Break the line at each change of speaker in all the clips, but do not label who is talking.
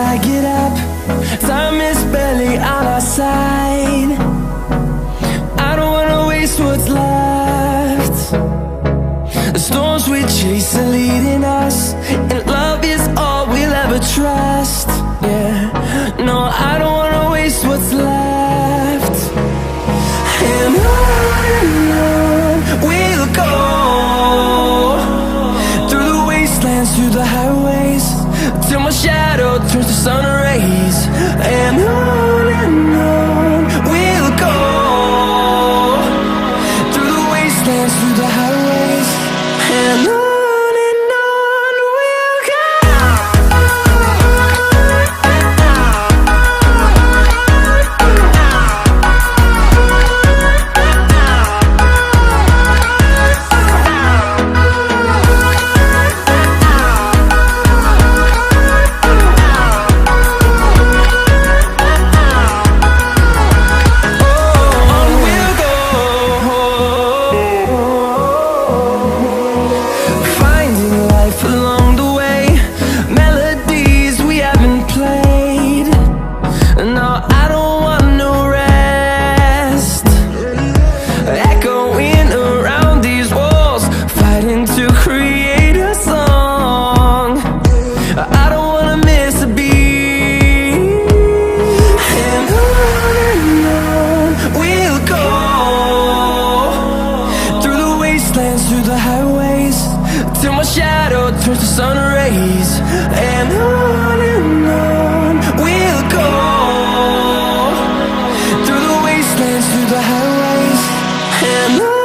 I get up. Time is barely on our side. I don't wanna waste what's left. The storms we chase are leading us, and love is all we'll ever trust. Yeah, no, I don't wanna waste what's left. And on we'll go, through the wastelands, through the highways, till my shadow turns to sun rays. And on we'll go, through the wastelands, through the highways, and on. Through the highways, till my shadow turns to sun rays. And on we'll go, through the wastelands, through the highways, and on.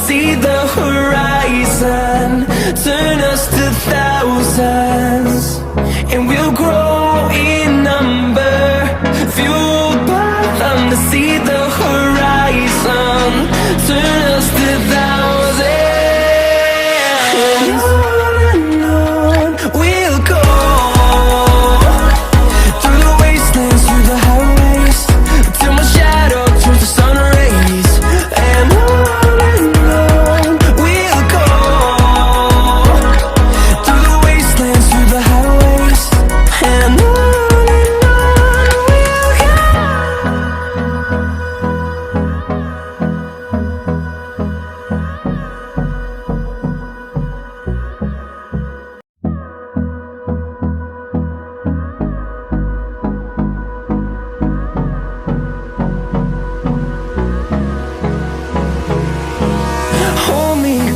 See the horizon turn us to thousands, and we'll grow in number, fueled by them. To see the horizon turn us to thousands, and on we'll go, through the wastelands, through the highways, till my shadow turns to sun rays. And on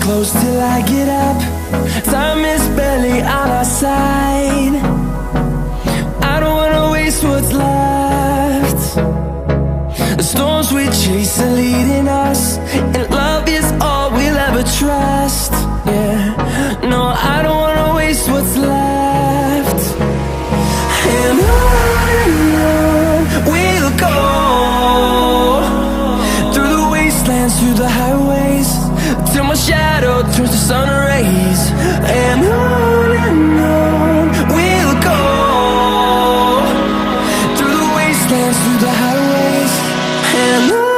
close till I get up. Time is barely on our side. I don't wanna waste what's left. The storms we chase are leading us, and love is all we'll ever trust. Yeah, no, I don't wanna waste what's left. And on we'll go, through the wastelands, through the highways, till my shadow turns to sun rays. And on we'll go, through the wastelands, through the highways, and on.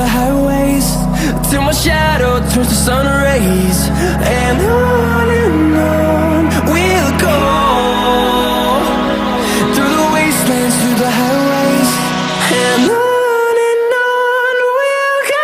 the highways, till my shadow turns to sun rays. And on we'll go, through the wastelands, through the highways. And on we'll go.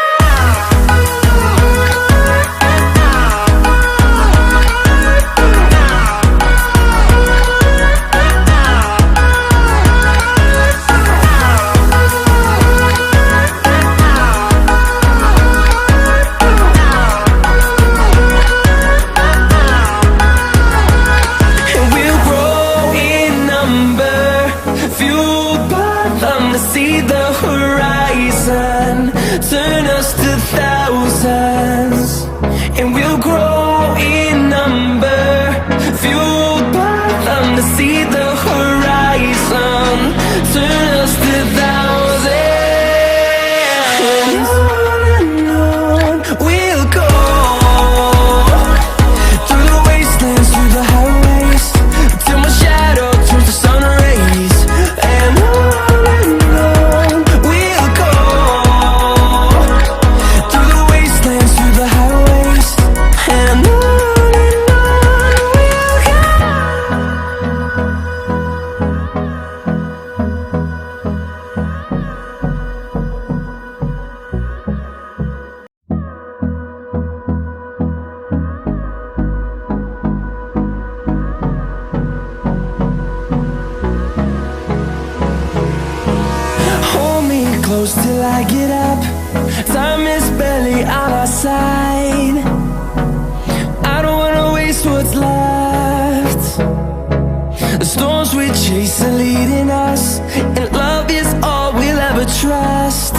See the horizon, turn us to thousands, and we'll grow in number, fueled by them to see the horizon, turn us to thousands. And on we'll go, through the wastelands, through the highways, till my shadow turns to sun rays. And close till I get up, time is barely on our side. I don't wanna waste what's left. The storms we chase are leading us, and love is all we'll ever trust.